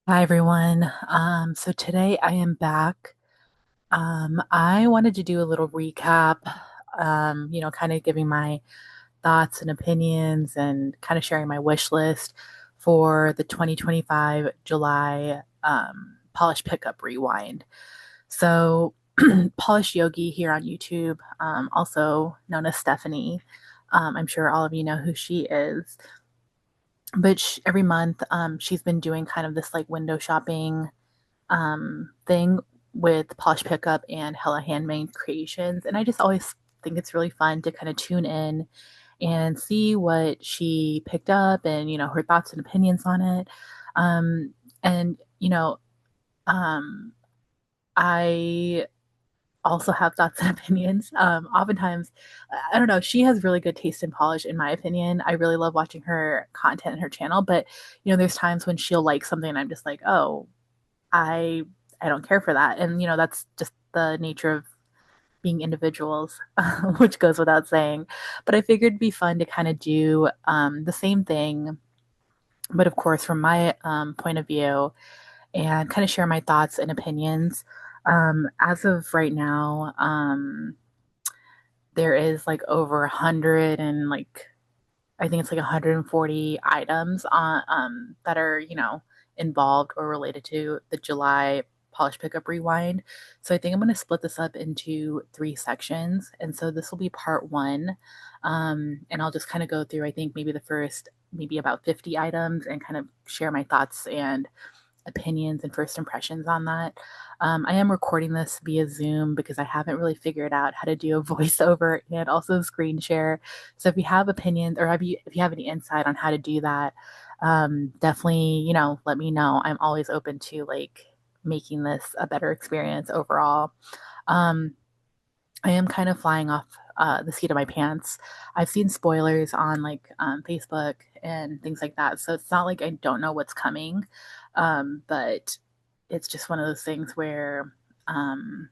Hi everyone. So today I am back. I wanted to do a little recap, kind of giving my thoughts and opinions and kind of sharing my wish list for the 2025 July Polish Pickup Rewind. So, Polish Yogi here on YouTube, also known as Stephanie. I'm sure all of you know who she is. But every month, she's been doing kind of this like window shopping thing with Polish Pickup and Hella Handmade Creations. And I just always think it's really fun to kind of tune in and see what she picked up and, her thoughts and opinions on it. Um, and, um, I also have thoughts and opinions. Oftentimes, I don't know, she has really good taste in polish, in my opinion. I really love watching her content and her channel, but there's times when she'll like something and I'm just like, oh, I I don't care for that. And that's just the nature of being individuals, which goes without saying. But I figured it'd be fun to kind of do the same thing, but of course from my point of view, and kind of share my thoughts and opinions. As of right now, there is like over 100 and like I think it's like 140 items on that are, involved or related to the July Polish Pickup Rewind. So I think I'm going to split this up into three sections. And so this will be part one. And I'll just kind of go through, I think, maybe the first, maybe about 50 items and kind of share my thoughts and opinions and first impressions on that. I am recording this via Zoom because I haven't really figured out how to do a voiceover and also screen share. So if you have opinions or if you have any insight on how to do that, definitely, let me know. I'm always open to like making this a better experience overall. Um, I am kind of flying off the seat of my pants. I've seen spoilers on like Facebook and things like that. So it's not like I don't know what's coming, but it's just one of those things where, um,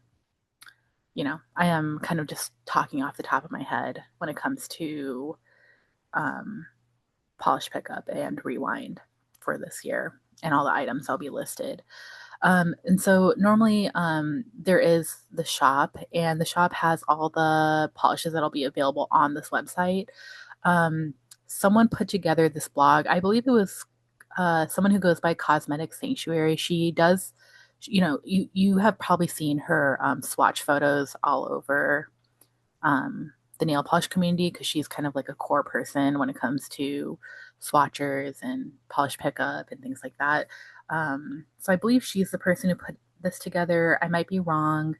I am kind of just talking off the top of my head when it comes to um, polish pickup and rewind for this year and all the items I'll be listed. And so normally there is the shop, and the shop has all the polishes that'll be available on this website. Um, Someone put together this blog. I believe it was someone who goes by Cosmetic Sanctuary. She does, you have probably seen her swatch photos all over the nail polish community because she's kind of like a core person when it comes to swatchers and polish pickup and things like that. So I believe she's the person who put this together. I might be wrong.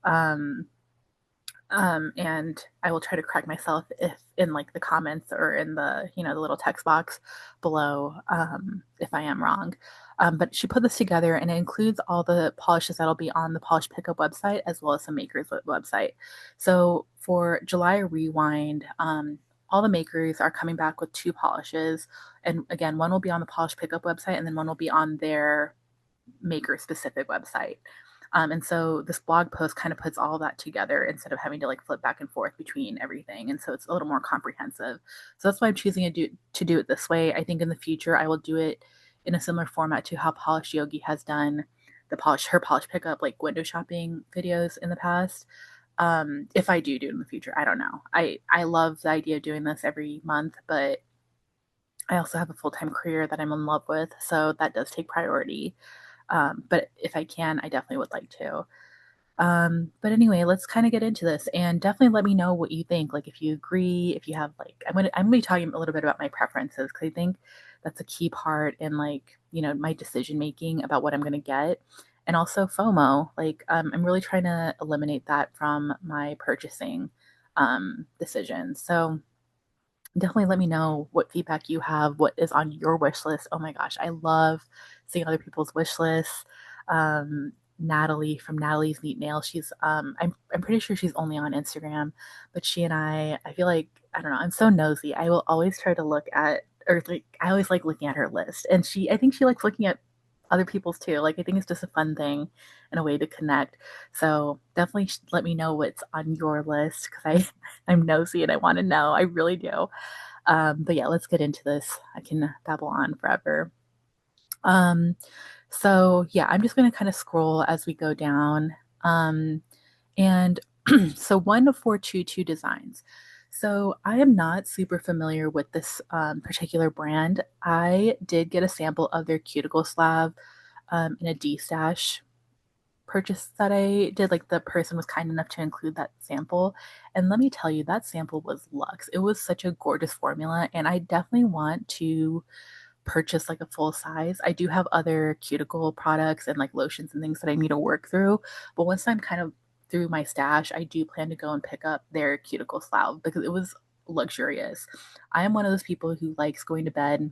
Um, and I will try to correct myself if in like the comments or in the the little text box below if I am wrong. But she put this together and it includes all the polishes that'll be on the Polish Pickup website as well as the Makers website. So for July Rewind, all the makers are coming back with two polishes, and again, one will be on the Polish Pickup website, and then one will be on their maker specific website. And so this blog post kind of puts all that together instead of having to like flip back and forth between everything. And so it's a little more comprehensive. So that's why I'm choosing to do it this way. I think in the future I will do it in a similar format to how Polish Yogi has done her polish pickup like window shopping videos in the past. If I do it in the future, I don't know. I love the idea of doing this every month, but I also have a full time career that I'm in love with, so that does take priority. But if I can, I definitely would like to. But anyway, let's kind of get into this and definitely let me know what you think. Like if you agree, if you have like I'm gonna be talking a little bit about my preferences because I think that's a key part in like, my decision making about what I'm gonna get. And also FOMO. Like I'm really trying to eliminate that from my purchasing decisions. So definitely let me know what feedback you have, what is on your wish list. Oh my gosh, I love seeing other people's wish lists. Natalie from Natalie's Neat Nail, she's I'm pretty sure she's only on Instagram, but she and I feel like I don't know, I'm so nosy. I will always try to look at or like I always like looking at her list. And I think she likes looking at other people's too. Like I think it's just a fun thing and a way to connect. So definitely let me know what's on your list because I'm nosy and I want to know. I really do. But yeah, let's get into this. I can babble on forever. Um, So yeah, I'm just gonna kind of scroll as we go down. And so 1422 Designs. So I am not super familiar with this particular brand. I did get a sample of their cuticle slab in a D stash purchase that I did. Like the person was kind enough to include that sample. And let me tell you, that sample was luxe. It was such a gorgeous formula. And I definitely want to purchase like a full size. I do have other cuticle products and like lotions and things that I need to work through. But once I'm kind of through my stash, I do plan to go and pick up their cuticle salve because it was luxurious. I am one of those people who likes going to bed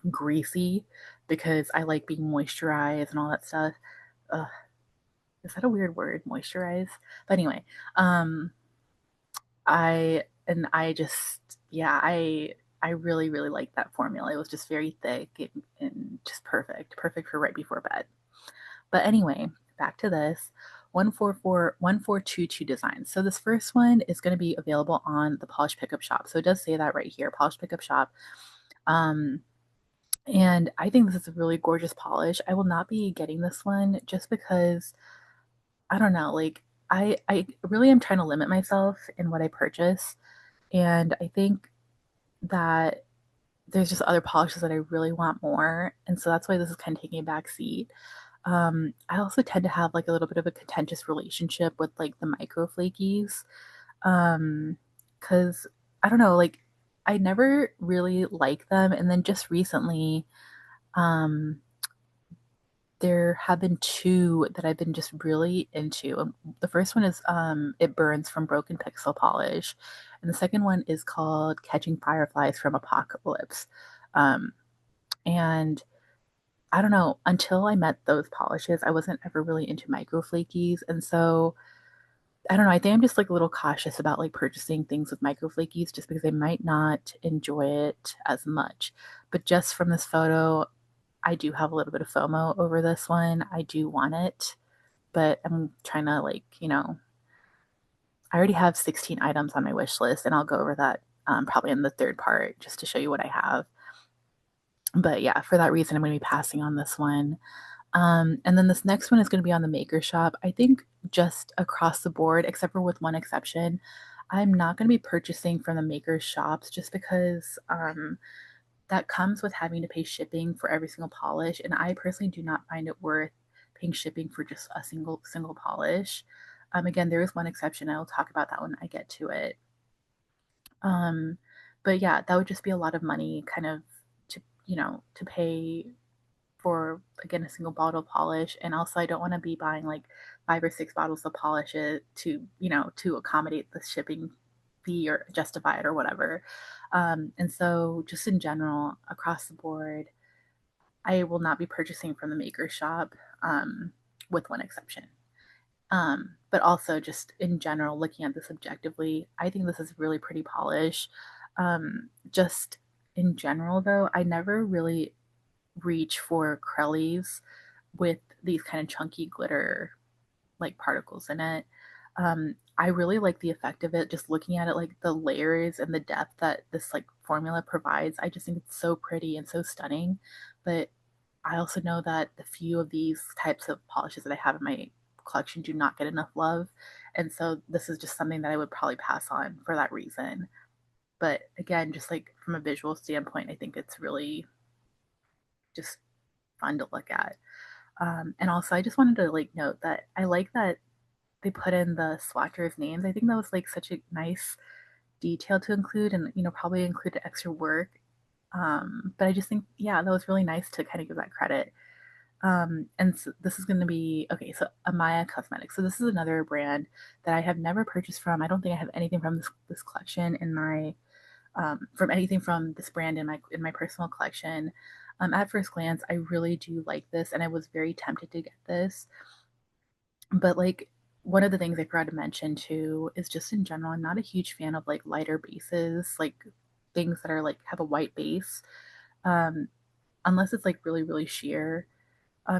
greasy because I like being moisturized and all that stuff. Ugh, is that a weird word, moisturize? But anyway, um, I just yeah, I really really liked that formula. It was just very thick and just perfect for right before bed. But anyway, back to this 1422 designs. So this first one is going to be available on the Polish Pickup Shop. So it does say that right here, Polish Pickup Shop. Um, and I think this is a really gorgeous polish. I will not be getting this one just because I don't know, like I really am trying to limit myself in what I purchase. And I think that there's just other polishes that I really want more. And so that's why this is kind of taking a back seat. I also tend to have like a little bit of a contentious relationship with like the micro flakies. Cause I don't know, like I never really liked them. And then just recently, um, there have been two that I've been just really into. The first one is It Burns from Broken Pixel Polish, and the second one is called Catching Fireflies from Apocalypse. Um, and I don't know, until I met those polishes, I wasn't ever really into micro flakies, and so I don't know. I think I'm just like a little cautious about like purchasing things with micro flakies just because I might not enjoy it as much. But just from this photo, I do have a little bit of FOMO over this one. I do want it, but I'm trying to like, I already have 16 items on my wish list, and I'll go over that probably in the third part just to show you what I have. But yeah, for that reason, I'm going to be passing on this one. And then this next one is going to be on the Maker Shop. I think just across the board, except for with one exception, I'm not going to be purchasing from the Maker Shops just because that comes with having to pay shipping for every single polish, and I personally do not find it worth paying shipping for just a single polish. Again, there is one exception. I will talk about that when I get to it. Um, but yeah, that would just be a lot of money, kind of to to pay for again a single bottle of polish, and also I don't want to be buying like 5 or 6 bottles of polish to to accommodate the shipping fee or justify it or whatever. And so just in general across the board, I will not be purchasing from the Maker Shop, with one exception. But also just in general, looking at this objectively, I think this is really pretty polish. Just in general though, I never really reach for Crellies with these kind of chunky glitter like particles in it. I really like the effect of it just looking at it, like the layers and the depth that this like formula provides. I just think it's so pretty and so stunning. But I also know that the few of these types of polishes that I have in my collection do not get enough love. And so this is just something that I would probably pass on for that reason. But again, just like from a visual standpoint, I think it's really just fun to look at. And also, I just wanted to like note that I like that they put in the swatchers' names. I think that was like such a nice detail to include, and probably included extra work. But I just think, yeah, that was really nice to kind of give that credit. And so this is going to be okay. So Amaya Cosmetics. So this is another brand that I have never purchased from. I don't think I have anything from this collection in my from anything from this brand in my personal collection. At first glance, I really do like this, and I was very tempted to get this. But like one of the things I forgot to mention too is just in general, I'm not a huge fan of like lighter bases, like things that are like have a white base, um, unless it's like really really sheer.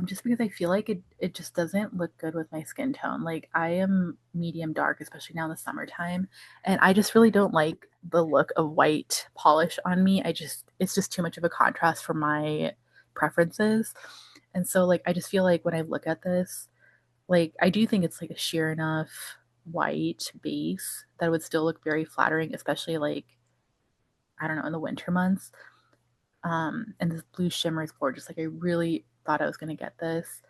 Just because I feel like it just doesn't look good with my skin tone. Like I am medium dark, especially now in the summertime, and I just really don't like the look of white polish on me. It's just too much of a contrast for my preferences. And so like I just feel like when I look at this, like I do think it's like a sheer enough white base that would still look very flattering, especially like I don't know, in the winter months. And this blue shimmer is gorgeous. Like I really thought I was gonna get this.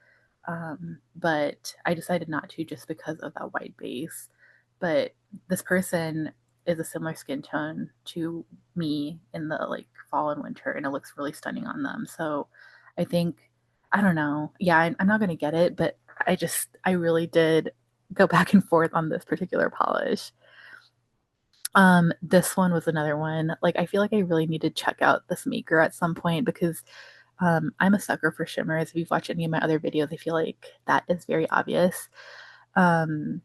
But I decided not to just because of that white base. But this person is a similar skin tone to me in the like fall and winter, and it looks really stunning on them. So I think, I don't know. Yeah, I'm not gonna get it, but I really did go back and forth on this particular polish. This one was another one. Like I feel like I really need to check out this maker at some point because I'm a sucker for shimmers. If you've watched any of my other videos, I feel like that is very obvious. Um,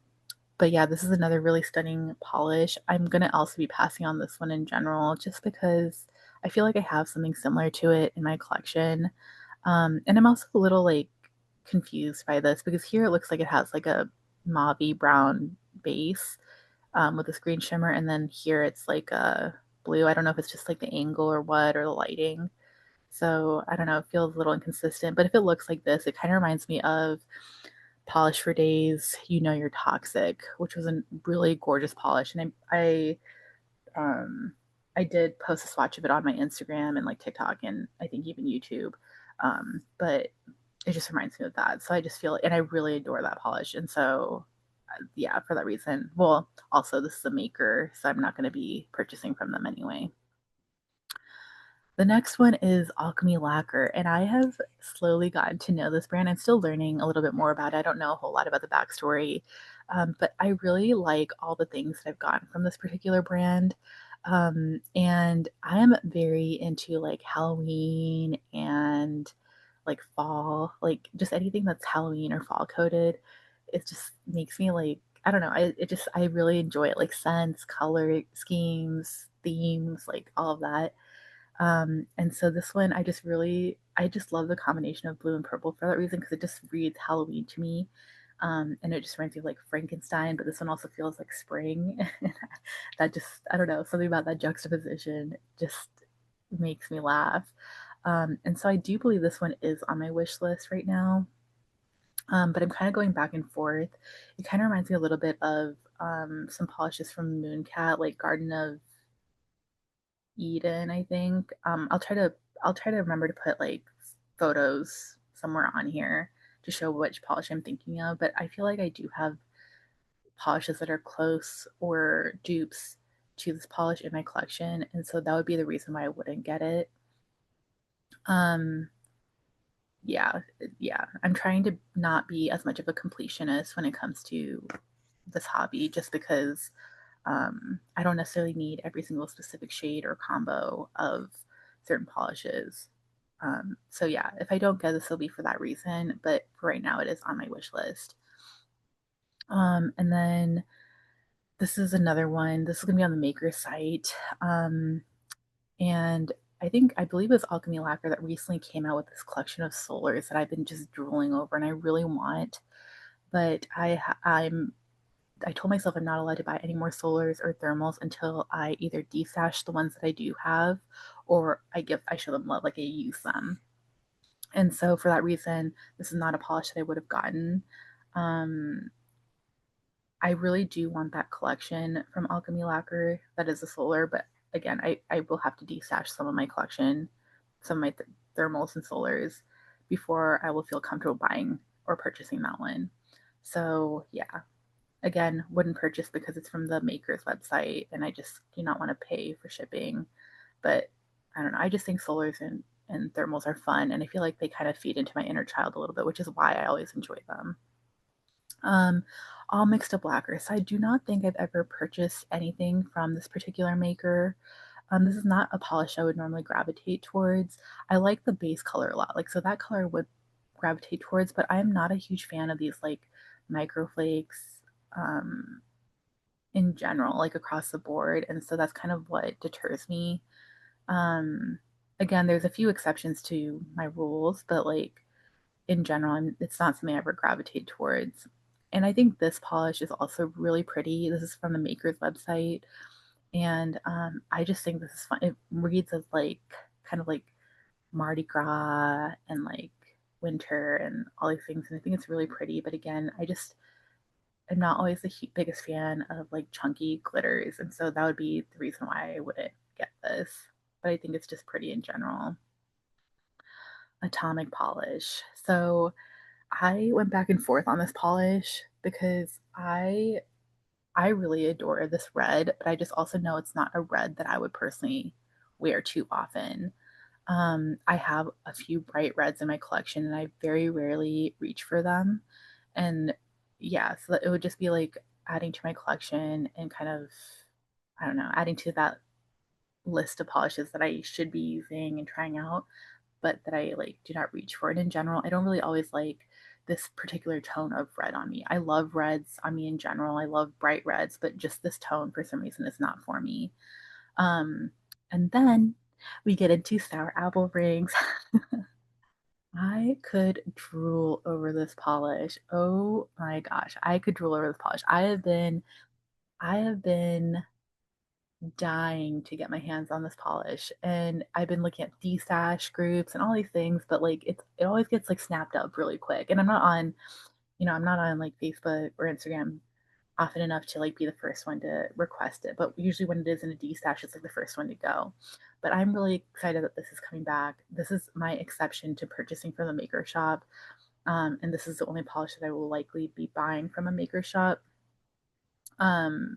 but yeah, this is another really stunning polish. I'm gonna also be passing on this one in general just because I feel like I have something similar to it in my collection. And I'm also a little like confused by this because here it looks like it has like a mauvey brown base with this green shimmer, and then here it's like a blue. I don't know if it's just like the angle or what or the lighting. So I don't know, it feels a little inconsistent. But if it looks like this, it kind of reminds me of Polish for Days, You Know You're Toxic, which was a really gorgeous polish. And I did post a swatch of it on my Instagram and like TikTok and I think even YouTube. But it just reminds me of that. So I just feel, and I really adore that polish. And so yeah, for that reason. Well, also this is a maker, so I'm not going to be purchasing from them anyway. The next one is Alchemy Lacquer, and I have slowly gotten to know this brand. I'm still learning a little bit more about it. I don't know a whole lot about the backstory, but I really like all the things that I've gotten from this particular brand. And I am very into like Halloween and like fall, like just anything that's Halloween or fall coated. It just makes me like, I don't know, I really enjoy it, like scents, color schemes, themes, like all of that. And so this one, I just love the combination of blue and purple for that reason because it just reads Halloween to me. And it just reminds me of like Frankenstein, but this one also feels like spring. That just, I don't know, something about that juxtaposition just makes me laugh. And so I do believe this one is on my wish list right now. But I'm kind of going back and forth. It kind of reminds me a little bit of some polishes from Mooncat, like Garden of Eden, I think. I'll try to remember to put like photos somewhere on here to show which polish I'm thinking of, but I feel like I do have polishes that are close or dupes to this polish in my collection, and so that would be the reason why I wouldn't get it. Um yeah, yeah. I'm trying to not be as much of a completionist when it comes to this hobby just because I don't necessarily need every single specific shade or combo of certain polishes. So yeah, if I don't get this, it'll be for that reason. But for right now, it is on my wish list. And then this is another one. This is gonna be on the maker site, and I believe it was Alchemy Lacquer that recently came out with this collection of solars that I've been just drooling over, and I really want. But I told myself I'm not allowed to buy any more solars or thermals until I either destash the ones that I do have or I show them love, like I use them. And so for that reason, this is not a polish that I would have gotten. Um, I really do want that collection from Alchemy Lacquer that is a solar, but again, I will have to destash some of my collection, some of my thermals and solars before I will feel comfortable buying or purchasing that one. So yeah, again, wouldn't purchase because it's from the maker's website and I just do not want to pay for shipping. But I don't know. I just think solars and thermals are fun and I feel like they kind of feed into my inner child a little bit, which is why I always enjoy them. Um, all mixed up lacquer. So I do not think I've ever purchased anything from this particular maker. This is not a polish I would normally gravitate towards. I like the base color a lot. Like, so that color would gravitate towards, but I am not a huge fan of these like microflakes um, in general, like across the board. And so that's kind of what deters me. Um, Again, there's a few exceptions to my rules, but like in general, it's not something I ever gravitate towards. And I think this polish is also really pretty. This is from the maker's website. And I just think this is fun. It reads as like kind of like Mardi Gras and like winter and all these things. And I think it's really pretty. But again, I just am not always the biggest fan of like chunky glitters. And so that would be the reason why I wouldn't get this. But I think it's just pretty in general. Atomic polish. So I went back and forth on this polish because I really adore this red, but I just also know it's not a red that I would personally wear too often. I have a few bright reds in my collection and I very rarely reach for them. And yeah, so it would just be like adding to my collection and kind of, I don't know, adding to that list of polishes that I should be using and trying out, but that I like do not reach for. And in general, I don't really always like this particular tone of red on me. I love reds on me in general. I love bright reds, but just this tone for some reason is not for me. Um, and then we get into sour apple rings. I could drool over this polish. Oh my gosh, I could drool over this polish. I have been dying to get my hands on this polish, and I've been looking at D-stash groups and all these things, but like it always gets like snapped up really quick. And I'm not on like Facebook or Instagram often enough to like be the first one to request it. But usually when it is in a D-stash, it's like the first one to go. But I'm really excited that this is coming back. This is my exception to purchasing from the maker shop. And this is the only polish that I will likely be buying from a maker shop. Um,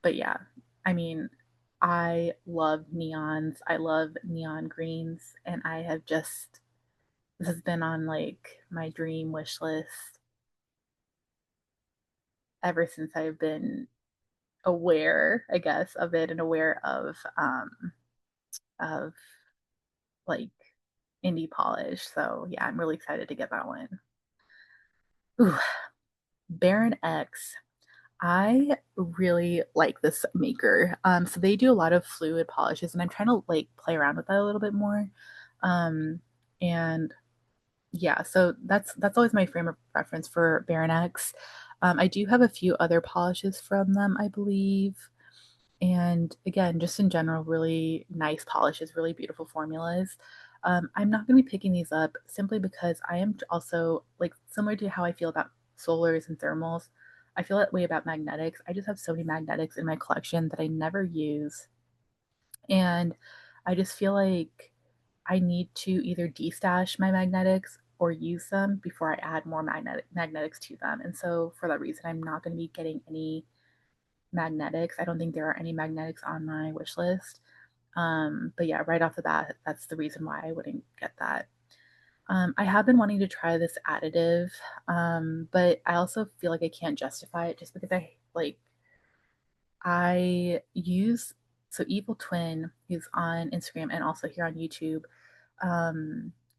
but yeah, I mean, I love neons. I love neon greens, and this has been on like my dream wish list ever since I've been aware, I guess, of it and aware of like indie polish. So yeah, I'm really excited to get that one. Ooh, Baron X. I really like this maker. So they do a lot of fluid polishes, and I'm trying to like play around with that a little bit more. Um, and yeah, so that's always my frame of reference for Baron X. I do have a few other polishes from them, I believe. And again, just in general, really nice polishes, really beautiful formulas. I'm not going to be picking these up simply because I am also like similar to how I feel about solars and thermals. I feel that way about magnetics. I just have so many magnetics in my collection that I never use. And I just feel like I need to either destash my magnetics or use them before I add more magnetics to them. And so for that reason, I'm not going to be getting any magnetics. I don't think there are any magnetics on my wish list. But yeah, right off the bat, that's the reason why I wouldn't get that. I have been wanting to try this additive, but I also feel like I can't justify it just because I use so Evil Twin, who's on Instagram and also here on YouTube.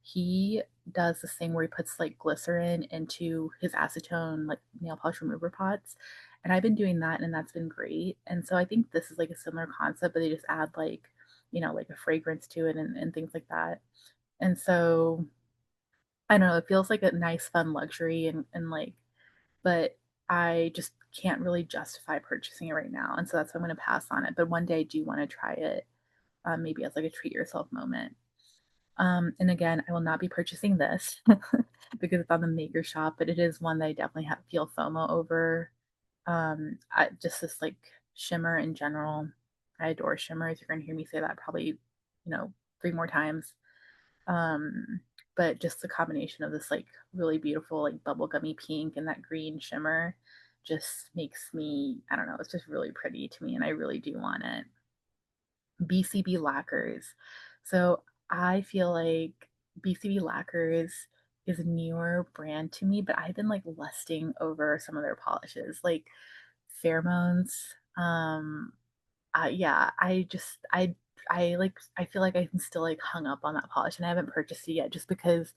He does this thing where he puts like glycerin into his acetone like nail polish remover pots, and I've been doing that and that's been great. And so I think this is like a similar concept, but they just add like like a fragrance to it and things like that. And so I don't know, it feels like a nice fun luxury and like, but I just can't really justify purchasing it right now, and so that's why I'm going to pass on it. But one day I do want to try it, maybe as like a treat yourself moment. And again, I will not be purchasing this because it's on the maker shop, but it is one that I definitely feel FOMO over. Just this like shimmer in general. I adore shimmers. You're gonna hear me say that probably, 3 more times. Um, but just the combination of this like really beautiful like bubblegummy pink and that green shimmer just makes me, I don't know, it's just really pretty to me, and I really do want it. BCB lacquers. So I feel like BCB lacquers is a newer brand to me, but I've been like lusting over some of their polishes, like pheromones. Um, yeah, I feel like I'm still like hung up on that polish, and I haven't purchased it yet just because,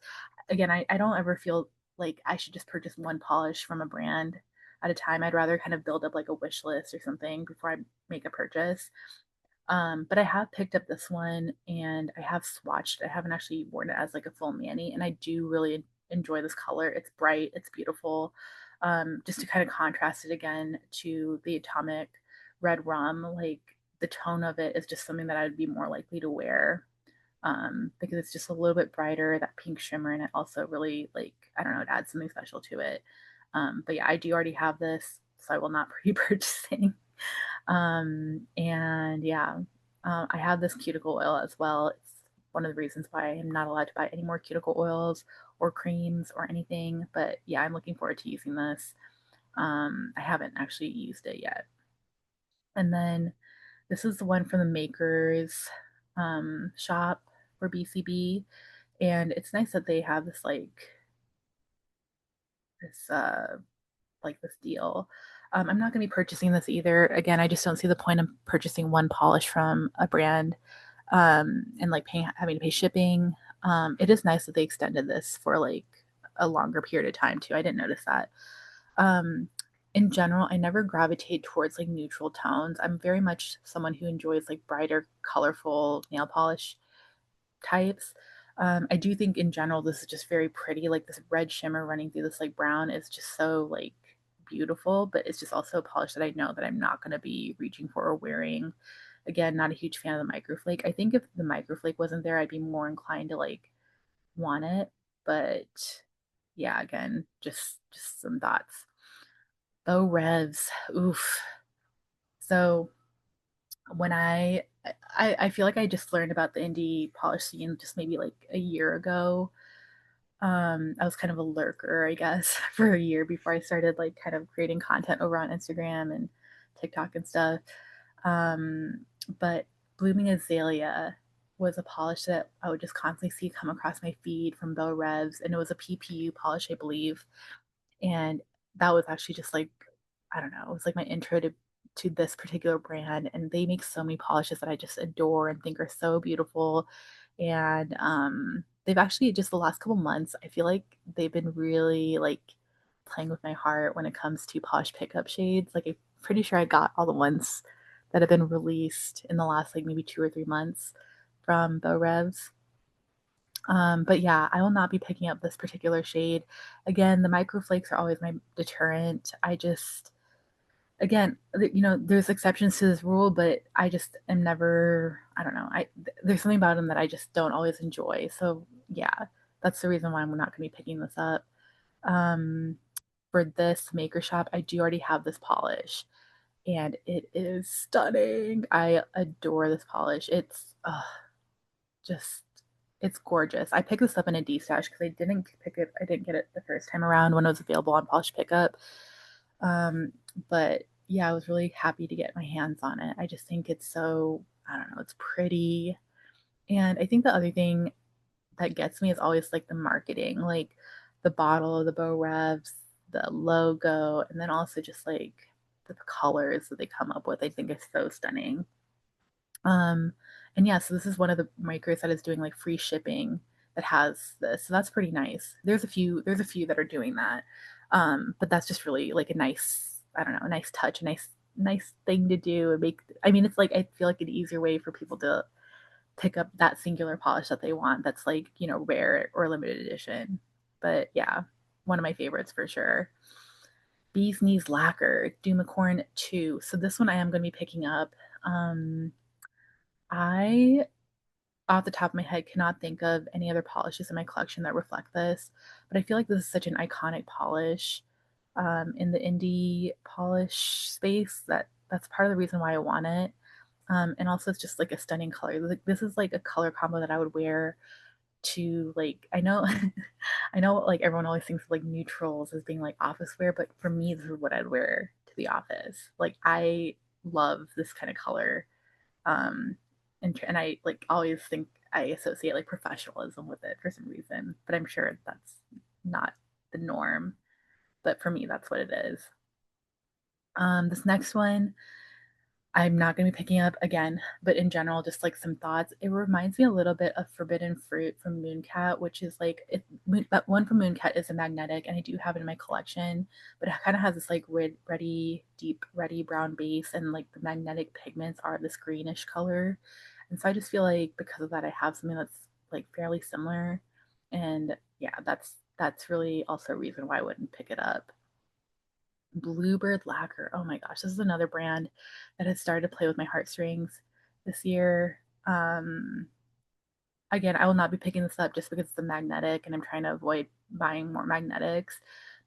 again, I don't ever feel like I should just purchase one polish from a brand at a time. I'd rather kind of build up like a wish list or something before I make a purchase. But I have picked up this one and I have swatched. I haven't actually worn it as like a full mani, and I do really enjoy this color. It's bright, it's beautiful. Just to kind of contrast it again to the Atomic Red Rum, like the tone of it is just something that I'd be more likely to wear. because it's just a little bit brighter, that pink shimmer, and it also really like, I don't know, it adds something special to it. But yeah, I do already have this, so I will not be purchasing. And yeah, I have this cuticle oil as well. It's one of the reasons why I'm not allowed to buy any more cuticle oils or creams or anything. But yeah, I'm looking forward to using this. I haven't actually used it yet. And then this is the one from the Makers shop for BCB. And it's nice that they have this like this deal. I'm not going to be purchasing this either. Again, I just don't see the point of purchasing one polish from a brand and like having to pay shipping. It is nice that they extended this for like a longer period of time too. I didn't notice that. Um, in general, I never gravitate towards like neutral tones. I'm very much someone who enjoys like brighter, colorful nail polish types. I do think in general this is just very pretty. Like this red shimmer running through this like brown is just so like beautiful, but it's just also a polish that I know that I'm not going to be reaching for or wearing. Again, not a huge fan of the microflake. I think if the microflake wasn't there, I'd be more inclined to like want it. But yeah, again, just some thoughts. Bow revs, oof. So when I feel like I just learned about the indie polish scene just maybe like a year ago. I was kind of a lurker, I guess, for a year before I started like kind of creating content over on Instagram and TikTok and stuff. Um, but Blooming Azalea was a polish that I would just constantly see come across my feed from Bell Revs, and it was a PPU polish, I believe. And that was actually just like, I don't know, it was like my intro to this particular brand. And they make so many polishes that I just adore and think are so beautiful. And they've actually just the last couple months, I feel like they've been really like playing with my heart when it comes to polish pickup shades. Like I'm pretty sure I got all the ones that have been released in the last like maybe 2 or 3 months from Bow Revs. But yeah, I will not be picking up this particular shade. Again, the microflakes are always my deterrent. I just, again, there's exceptions to this rule, but I just am never, I don't know. There's something about them that I just don't always enjoy. So yeah, that's the reason why I'm not going to be picking this up. Um, for this maker shop, I do already have this polish, and it is stunning. I adore this polish. It's just it's gorgeous. I picked this up in a D stash because I didn't pick it. I didn't get it the first time around when it was available on Polish Pickup. But yeah, I was really happy to get my hands on it. I just think it's so, I don't know, it's pretty. And I think the other thing that gets me is always like the marketing, like the bottle, the Bow Revs, the logo, and then also just like the colors that they come up with. I think is so stunning. Um, and yeah, so this is one of the makers that is doing like free shipping that has this. So that's pretty nice. There's a few that are doing that. But that's just really like a nice, I don't know, a nice touch, a nice thing to do and make. I mean, it's like I feel like an easier way for people to pick up that singular polish that they want that's like, rare or limited edition. But yeah, one of my favorites for sure. Bee's Knees Lacquer, Doomacorn 2. So this one I am going to be picking up. I, off the top of my head, cannot think of any other polishes in my collection that reflect this, but I feel like this is such an iconic polish in the indie polish space that's part of the reason why I want it. And also, it's just like a stunning color. Like, this is like a color combo that I would wear to like. I know, I know, like everyone always thinks of like neutrals as being like office wear, but for me, this is what I'd wear to the office. Like I love this kind of color, and I like always think I associate like professionalism with it for some reason, but I'm sure that's not the norm. But for me, that's what it is. This next one, I'm not going to be picking up again, but in general, just like some thoughts. It reminds me a little bit of Forbidden Fruit from Mooncat, which is like that one from Mooncat is a magnetic, and I do have it in my collection, but it kind of has this like deep reddy brown base, and like the magnetic pigments are this greenish color. And so I just feel like because of that, I have something that's like fairly similar. And yeah, that's really also a reason why I wouldn't pick it up. Bluebird Lacquer. Oh my gosh, this is another brand that has started to play with my heartstrings this year. Um, again, I will not be picking this up just because it's a magnetic and I'm trying to avoid buying more magnetics.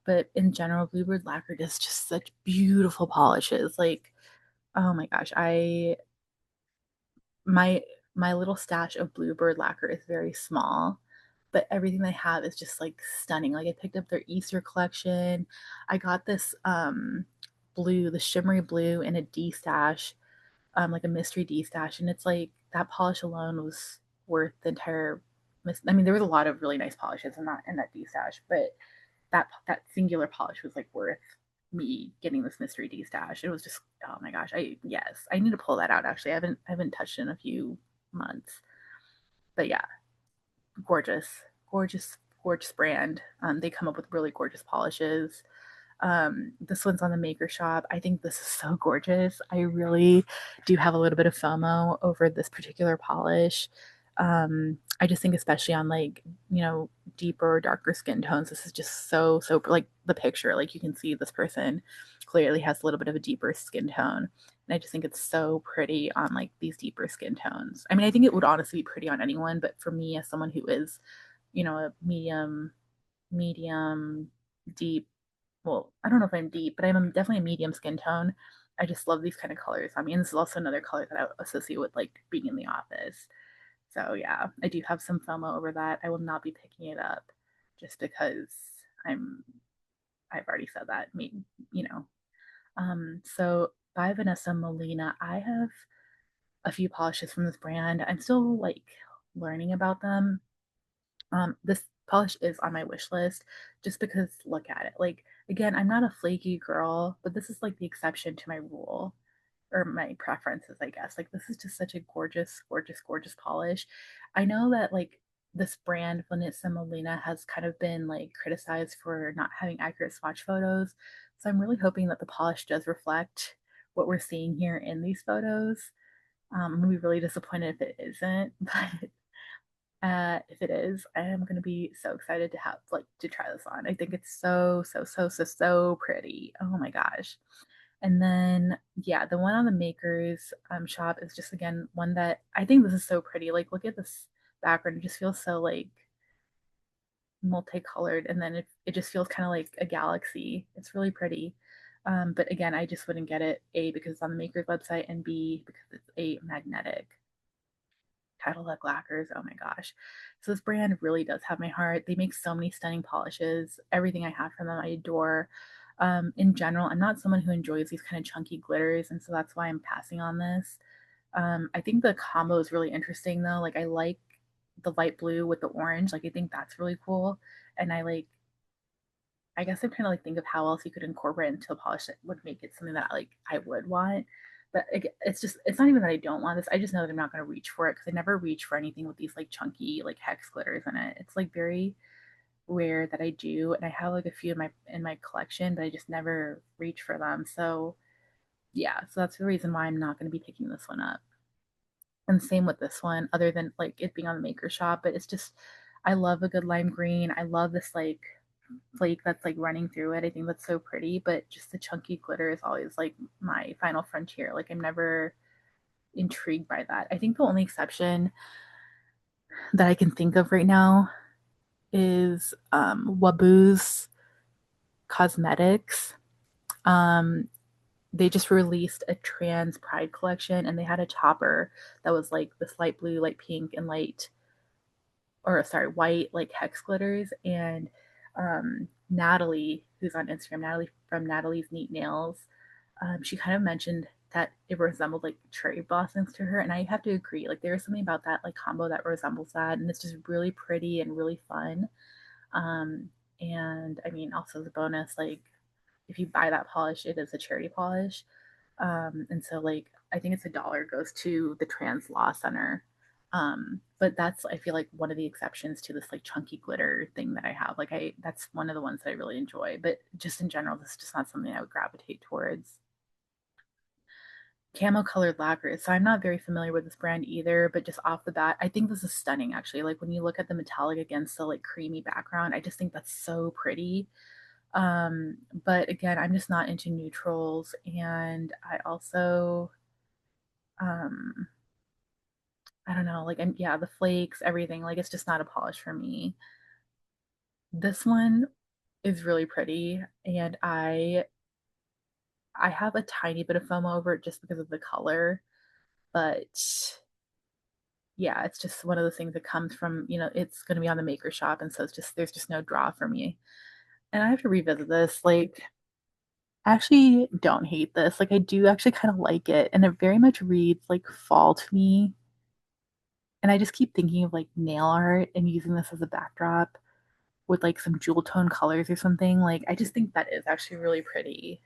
But in general, Bluebird lacquer does just such beautiful polishes. Like, oh my gosh, my my little stash of Bluebird lacquer is very small, but everything they have is just like stunning. Like I picked up their Easter collection. I got this blue, the shimmery blue in a D stash, like a mystery D stash, and it's like that polish alone was worth the entire. I mean, there was a lot of really nice polishes in that D stash, but that singular polish was like worth me getting this mystery D stash. It was just oh my gosh, I need to pull that out actually. I haven't touched it in a few months, but yeah, gorgeous, gorgeous, gorgeous brand. They come up with really gorgeous polishes. This one's on the Maker Shop. I think this is so gorgeous. I really do have a little bit of FOMO over this particular polish. I just think, especially on like, deeper, darker skin tones, this is just so like the picture, like you can see this person clearly has a little bit of a deeper skin tone. And I just think it's so pretty on like these deeper skin tones. I mean, I think it would honestly be pretty on anyone, but for me, as someone who is, a medium, deep, well, I don't know if I'm deep, but I'm definitely a medium skin tone. I just love these kind of colors. I mean, this is also another color that I associate with like being in the office. So yeah, I do have some FOMO over that. I will not be picking it up just because I'm I've already said that. Me, you know. So by Vanessa Molina, I have a few polishes from this brand. I'm still like learning about them. This polish is on my wish list just because look at it. Like again, I'm not a flaky girl, but this is like the exception to my rule or my preferences, I guess. Like this is just such a gorgeous, gorgeous, gorgeous polish. I know that like this brand Vanessa Molina has kind of been like criticized for not having accurate swatch photos. So I'm really hoping that the polish does reflect what we're seeing here in these photos. I'm gonna be really disappointed if it isn't, but if it is, I am gonna be so excited to have like to try this on. I think it's so pretty. Oh my gosh. And then yeah, the one on the makers shop is just again one that I think this is so pretty. Like look at this background. It just feels so like multicolored and then it just feels kind of like a galaxy. It's really pretty. But again, I just wouldn't get it A because it's on the maker's website and B because it's a magnetic. Title Luck lacquers. Oh my gosh. So this brand really does have my heart. They make so many stunning polishes. Everything I have from them, I adore. In general, I'm not someone who enjoys these kind of chunky glitters, and so that's why I'm passing on this. I think the combo is really interesting though. Like I like the light blue with the orange. Like I think that's really cool. And I guess I'm trying to like think of how else you could incorporate into a polish that would make it something that like I would want. But it's not even that I don't want this. I just know that I'm not going to reach for it because I never reach for anything with these like chunky like hex glitters in it. It's like very rare that I do, and I have like a few in my collection, but I just never reach for them. So yeah, so that's the reason why I'm not going to be picking this one up. And same with this one, other than like it being on the maker shop, but it's just I love a good lime green. I love this like flake that's like running through it. I think that's so pretty, but just the chunky glitter is always like my final frontier. Like I'm never intrigued by that. I think the only exception that I can think of right now is Waboo's Cosmetics. Um, they just released a trans pride collection and they had a topper that was like this light blue, light pink, and white like hex glitters. And Natalie, who's on Instagram, Natalie from Natalie's Neat Nails, she kind of mentioned that it resembled like cherry blossoms to her, and I have to agree. Like there is something about that like combo that resembles that, and it's just really pretty and really fun. Um, and I mean, also as a bonus, like if you buy that polish, it is a charity polish. And so like I think it's $1 goes to the Trans Law Center. But that's I feel like one of the exceptions to this like chunky glitter thing that I have. Like I that's one of the ones that I really enjoy. But just in general, this is just not something I would gravitate towards. Camo colored lacquers. So I'm not very familiar with this brand either, but just off the bat, I think this is stunning actually. Like when you look at the metallic against the like creamy background, I just think that's so pretty. But again, I'm just not into neutrals, and um I don't know, like, and yeah, the flakes, everything, like, it's just not a polish for me. This one is really pretty, and I have a tiny bit of FOMO over it just because of the color, but yeah, it's just one of those things that comes from, it's going to be on the maker shop, and so it's just there's just no draw for me. And I have to revisit this. Like, I actually don't hate this. Like, I do actually kind of like it, and it very much reads like fall to me. And I just keep thinking of like nail art and using this as a backdrop with like some jewel tone colors or something. Like, I just think that is actually really pretty.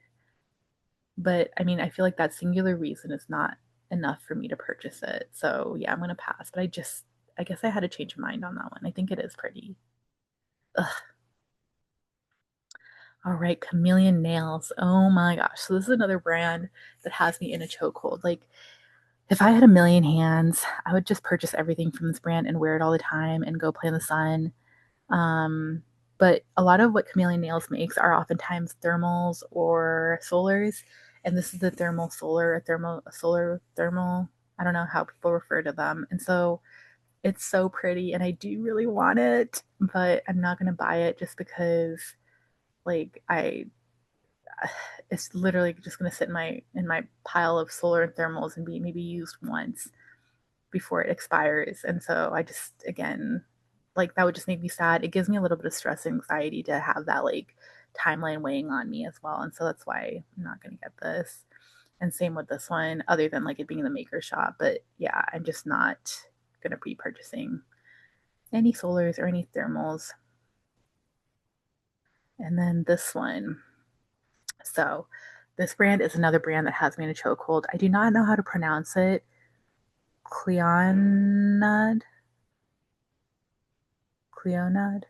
But I mean, I feel like that singular reason is not enough for me to purchase it. So yeah, I'm gonna pass. But I guess I had to change my mind on that one. I think it is pretty. Ugh. All right, Chameleon Nails. Oh my gosh. So this is another brand that has me in a chokehold. Like, if I had a million hands, I would just purchase everything from this brand and wear it all the time and go play in the sun. Um, but a lot of what Chameleon Nails makes are oftentimes thermals or solars. And this is the thermal solar, thermal. I don't know how people refer to them. And so it's so pretty and I do really want it, but I'm not going to buy it just because like it's literally just going to sit in my pile of solar and thermals and be maybe used once before it expires. And so I just, again, like that would just make me sad. It gives me a little bit of stress and anxiety to have that like timeline weighing on me as well. And so that's why I'm not going to get this. And same with this one, other than like it being in the maker shop. But yeah, I'm just not going to be purchasing any solars or any thermals. And then this one. So this brand is another brand that has me in a chokehold. I do not know how to pronounce it. Cleonad? Cleonad?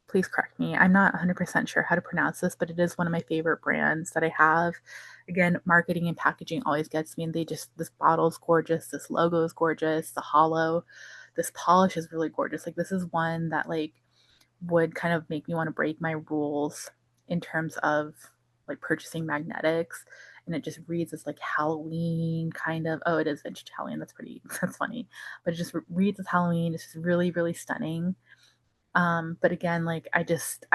Please correct me. I'm not 100% sure how to pronounce this, but it is one of my favorite brands that I have. Again, marketing and packaging always gets me, and this bottle is gorgeous. This logo is gorgeous. The hollow, this polish is really gorgeous. Like, this is one that, like, would kind of make me want to break my rules in terms of like purchasing magnetics. And it just reads as like Halloween kind of. Oh, it is vintage Halloween. That's pretty, that's funny. But it just reads as Halloween. It's just really, really stunning. But again, like I just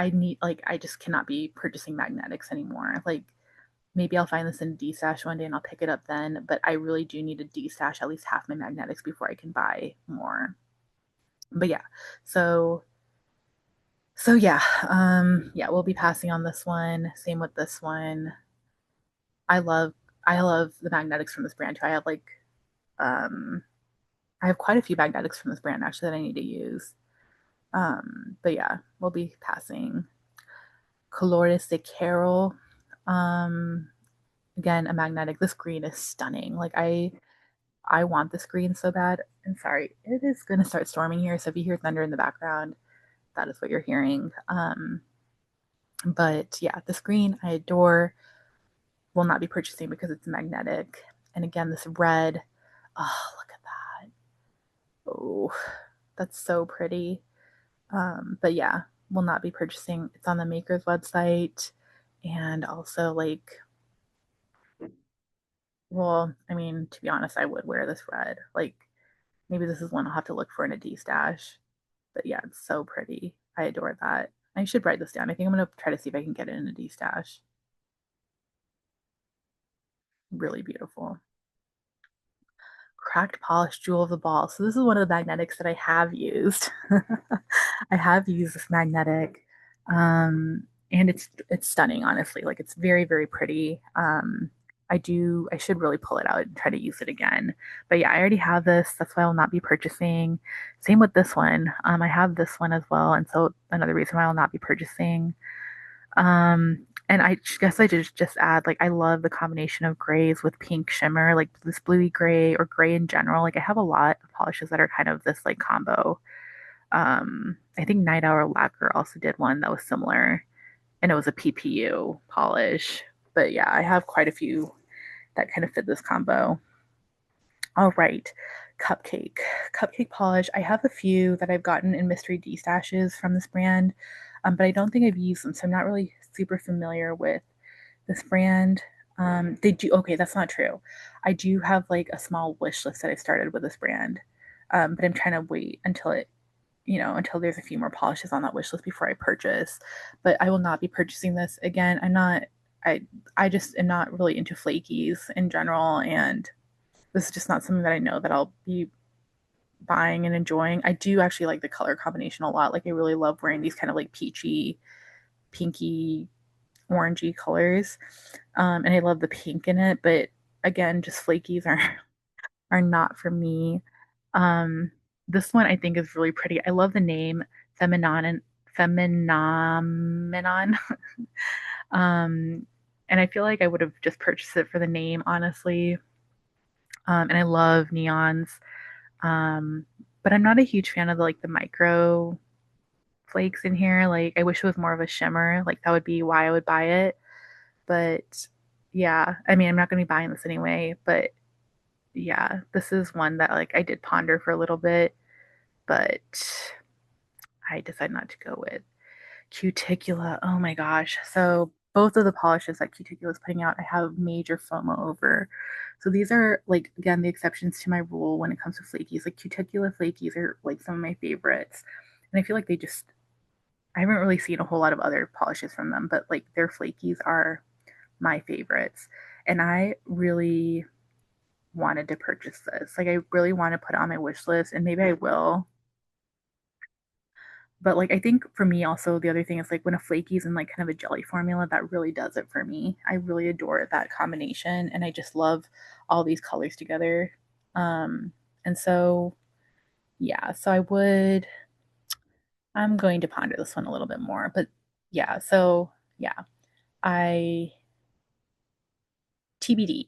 cannot be purchasing magnetics anymore. Like, maybe I'll find this in a D stash one day and I'll pick it up then. But I really do need a D stash at least half my magnetics before I can buy more. But yeah, so yeah, yeah, we'll be passing on this one. Same with this one. I love I love the magnetics from this brand too. Um I have quite a few magnetics from this brand actually that I need to use. But yeah, we'll be passing. Colores de Carol. Um, again, a magnetic. This green is stunning. Like, I want this green so bad. I'm sorry, it is gonna start storming here, so if you hear thunder in the background, that is what you're hearing. But yeah, this green I adore. Will not be purchasing because it's magnetic. And again, this red. Oh, look at that. Oh, that's so pretty. But yeah, will not be purchasing. It's on the maker's website. And also, like, well, I mean, to be honest, I would wear this red. Like, maybe this is one I'll have to look for in a D stash. But yeah, it's so pretty. I adore that. I should write this down. I think I'm going to try to see if I can get it in a D stash. Really beautiful. Cracked polished jewel of the ball. So this is one of the magnetics that I have used. I have used this magnetic, and it's stunning. Honestly, like it's very very pretty. I should really pull it out and try to use it again. But yeah, I already have this. That's why I will not be purchasing. Same with this one. I have this one as well, and so another reason why I will not be purchasing. And I guess I just add like I love the combination of grays with pink shimmer, like this bluey gray or gray in general. Like I have a lot of polishes that are kind of this like combo. I think Night Hour Lacquer also did one that was similar, and it was a PPU polish. But yeah, I have quite a few that kind of fit this combo. All right, cupcake, cupcake polish. I have a few that I've gotten in mystery D stashes from this brand, but I don't think I've used them, so I'm not really super familiar with this brand. They do, okay, that's not true. I do have like a small wish list that I started with this brand. But I'm trying to wait until until there's a few more polishes on that wish list before I purchase. But I will not be purchasing this again. I I just am not really into flakies in general, and this is just not something that I know that I'll be buying and enjoying. I do actually like the color combination a lot. Like I really love wearing these kind of like peachy, pinky, orangey colors. And I love the pink in it, but again, just flakies are not for me. Um, this one I think is really pretty. I love the name Feminomenon. Feminomenon. um, and I feel like I would have just purchased it for the name, honestly. And I love neons. Um, but I'm not a huge fan of the micro flakes in here. Like I wish it was more of a shimmer. Like that would be why I would buy it. But yeah, I mean, I'm not going to be buying this anyway. But yeah, this is one that like I did ponder for a little bit, but I decided not to go with. Cuticula. Oh my gosh. So both of the polishes that Cuticula is putting out, I have major FOMO over. So these are like again the exceptions to my rule when it comes to flakies. Like Cuticula flakies are like some of my favorites. And I feel like I haven't really seen a whole lot of other polishes from them, but like their flakies are my favorites. And I really wanted to purchase this. Like I really want to put it on my wish list and maybe I will. But like I think for me also the other thing is like when a flaky is in like kind of a jelly formula, that really does it for me. I really adore that combination and I just love all these colors together. Um and so yeah, so I'm going to ponder this one a little bit more. But yeah, so yeah, I TBD.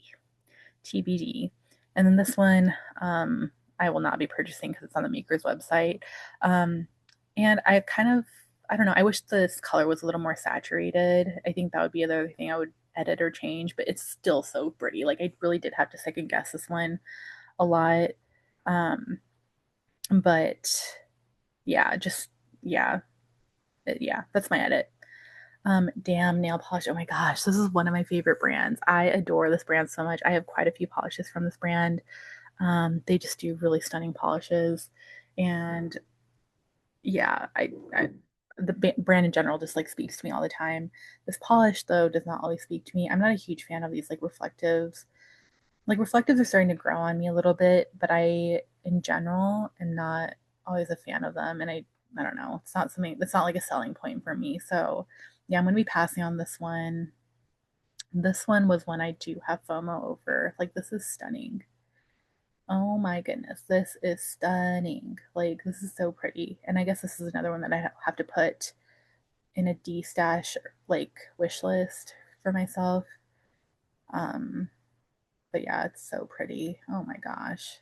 TBD. And then this one, I will not be purchasing because it's on the maker's website. Um, and I kind of, I don't know, I wish this color was a little more saturated. I think that would be the other thing I would edit or change, but it's still so pretty. Like I really did have to second guess this one a lot. Um, but yeah, just, yeah, yeah, that's my edit. Damn nail polish. Oh my gosh, this is one of my favorite brands. I adore this brand so much. I have quite a few polishes from this brand. They just do really stunning polishes, and yeah, the brand in general just like speaks to me all the time. This polish though does not always speak to me. I'm not a huge fan of these like reflectives. Like reflectives are starting to grow on me a little bit, but I in general am not always a fan of them, and I don't know. It's not something that's not like a selling point for me. So yeah, I'm gonna be passing on this one. This one was one I do have FOMO over. Like this is stunning. Oh my goodness, this is stunning. Like, this is so pretty. And I guess this is another one that I have to put in a D stash like wish list for myself. Um, but yeah, it's so pretty. Oh my gosh.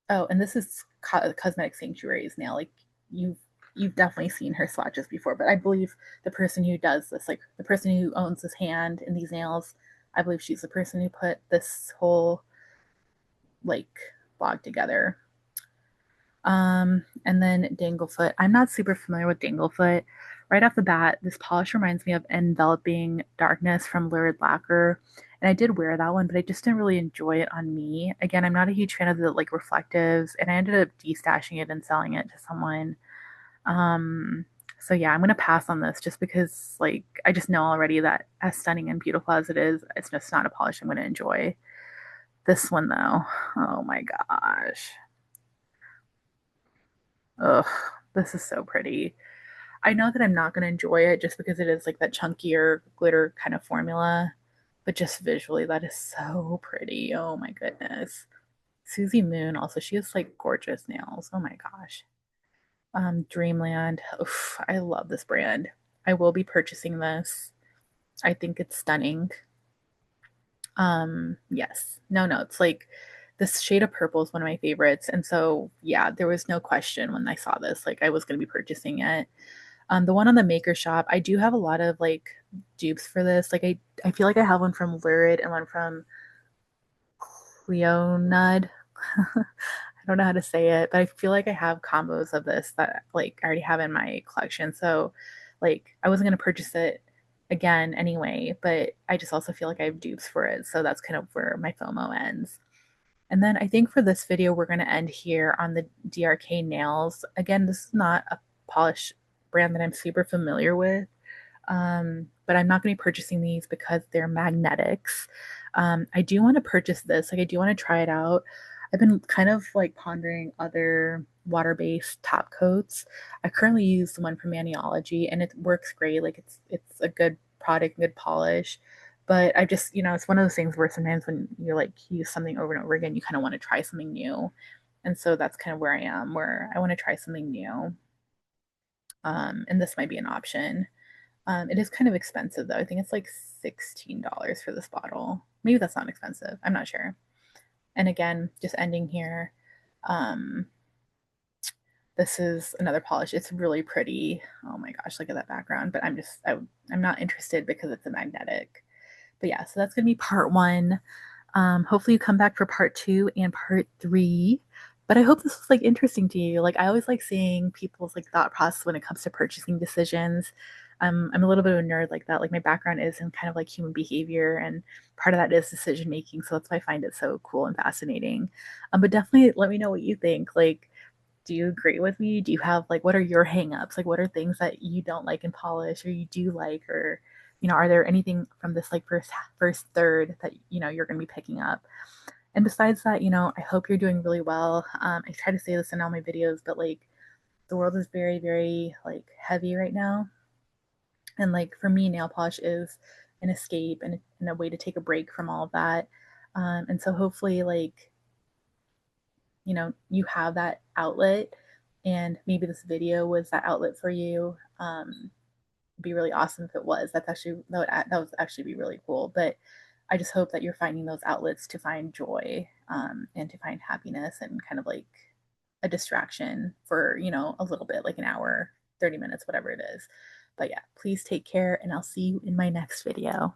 Oh, and this is Cosmetic Sanctuary's nail. Like you've you've definitely seen her swatches before, but I believe the person who does this, like the person who owns this hand and these nails, I believe she's the person who put this whole like blog together. And then Danglefoot. I'm not super familiar with Danglefoot. Right off the bat, this polish reminds me of Enveloping Darkness from Lurid Lacquer. And I did wear that one, but I just didn't really enjoy it on me. Again, I'm not a huge fan of the like reflectives, and I ended up destashing it and selling it to someone. Um, so yeah, I'm gonna pass on this just because like I just know already that as stunning and beautiful as it is, it's just not a polish I'm gonna enjoy. This one though, oh my gosh. Ugh, this is so pretty. I know that I'm not going to enjoy it just because it is like that chunkier glitter kind of formula, but just visually, that is so pretty. Oh my goodness. Susie Moon also, she has like gorgeous nails. Oh my gosh. Dreamland. Oof, I love this brand. I will be purchasing this. I think it's stunning. Yes. No, no, it's like this shade of purple is one of my favorites. And so, yeah, there was no question when I saw this, like I was going to be purchasing it. The one on the maker shop, I do have a lot of like dupes for this. Like I feel like I have one from Lurid and one from Cleonud. I don't know how to say it, but I feel like I have combos of this that like I already have in my collection. So like I wasn't gonna purchase it again anyway, but I just also feel like I have dupes for it. So that's kind of where my FOMO ends. And then I think for this video, we're going to end here on the DRK nails. Again, this is not a polish brand that I'm super familiar with, but I'm not going to be purchasing these because they're magnetics. I do want to purchase this. Like, I do want to try it out. I've been kind of like pondering other water-based top coats. I currently use the one from Maniology, and it works great. Like, it's a good product, good polish. But I just, it's one of those things where sometimes when you like use something over and over again, you kind of want to try something new. And so that's kind of where I am, where I want to try something new. And this might be an option. It is kind of expensive though. I think it's like $16 for this bottle. Maybe that's not expensive. I'm not sure. And again, just ending here. Um, this is another polish. It's really pretty. Oh my gosh, look at that background. But I'm not interested because it's a magnetic. But yeah, so that's gonna be part one. Hopefully you come back for part two and part three. But I hope this was like interesting to you. Like I always like seeing people's like thought process when it comes to purchasing decisions. I'm a little bit of a nerd like that. Like my background is in kind of like human behavior, and part of that is decision making. So that's why I find it so cool and fascinating. But definitely let me know what you think. Like, do you agree with me? Do you have like what are your hangups? Like what are things that you don't like in polish or you do like, or are there anything from this like first third that you're going to be picking up? And besides that, I hope you're doing really well. I try to say this in all my videos, but like the world is very, very like heavy right now. And like for me, nail polish is an escape and a way to take a break from all of that. And so hopefully like, you have that outlet, and maybe this video was that outlet for you. It'd be really awesome if it was. That would actually be really cool. But I just hope that you're finding those outlets to find joy, and to find happiness and kind of like a distraction for, a little bit, like an hour, 30 minutes, whatever it is. But yeah, please take care, and I'll see you in my next video.